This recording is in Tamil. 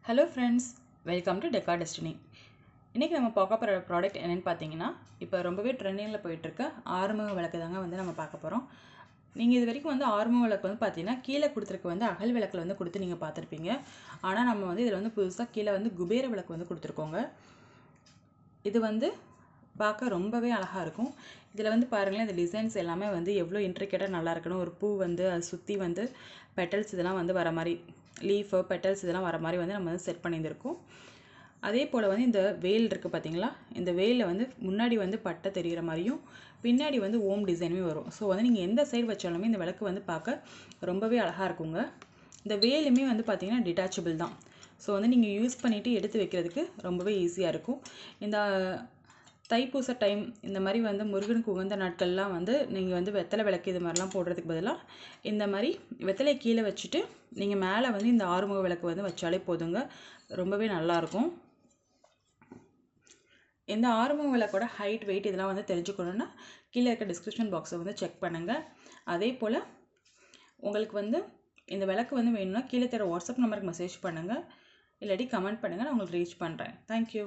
Hello friends, welcome to Decor Destiny. இன்னைக்கு நம்ம பார்க்க போற ப்ராடக்ட் என்னன்னு பார்த்தீங்கன்னா, இப்போ ரொம்பவே ட்ரெண்டிங்ல போயிட்டு இருக்க ஆறுமுக விளக்கு தாங்க நம்ம பார்க்க போறோம். நீங்க இது வரைக்கும் ஆறுமுக விளக்கு பார்த்தீங்கன்னா, கீழ கொடுத்திருக்க அகல் விளக்குல கொடுத்து நீங்க பார்த்திருப்பீங்க. ஆனா நம்ம இதுல புதுசா கீழ குபேர விளக்கு கொடுத்திருக்கோங்க. இது பார்க்க ரொம்பவே அழகா இருக்கும். இதுல பாருங்களேன், இந்த டிசைன்ஸ் எல்லாமே எவ்வளவு இன்ட்ரிகேட்டா நல்லா இருக்குன்னு ஒரு பூ அது சுத்தி பெட்டல்ஸ் இதெல்லாம் வர மாதிரி லீஃப் பெட்டல்ஸ் இதெல்லாம் வர மாதிரி நம்ம செட் பண்ணியிருக்கோம். அதே போல் இந்த வேல் இருக்குது பார்த்தீங்களா, இந்த வேலில் முன்னாடி பட்டை தெரிகிற மாதிரியும் பின்னாடி ஓம் டிசைனுமே வரும். ஸோ நீங்கள் எந்த சைடு வச்சாலுமே இந்த விளக்கு பார்க்க ரொம்பவே அழகாக இருக்குங்க. இந்த வேலுமே பார்த்தீங்கன்னா டிட்டாச்சபிள் தான். ஸோ நீங்கள் யூஸ் பண்ணிவிட்டு எடுத்து வைக்கிறதுக்கு ரொம்பவே ஈஸியாக இருக்கும். இந்த தைப்பூச டைம் இந்த மாதிரி முருகனுக்கு உகந்த நாட்கள்லாம் நீங்கள் வெத்தலை விளக்கு இது மாதிரிலாம் போடுறதுக்கு பதிலாக இந்த மாதிரி வெத்தலை கீழே வச்சுட்டு நீங்கள் மேலே இந்த ஆறுமுக விளக்கு வச்சாலே போதுங்க, ரொம்பவே நல்லாயிருக்கும். இந்த ஆறுமுக விளக்கோட ஹைட் வெயிட் இதெல்லாம் தெரிஞ்சுக்கணுன்னா கீழே இருக்க டிஸ்கிரிப்ஷன் பாக்ஸை செக் பண்ணுங்கள். அதே போல் உங்களுக்கு இந்த விளக்கு வேணும்னா கீழே தர வாட்ஸ்அப் நம்பருக்கு மெசேஜ் பண்ணுங்கள், இல்லாட்டி கமெண்ட் பண்ணுங்கள், நான் உங்களுக்கு ரீச் பண்ணுறேன். தேங்க்யூ.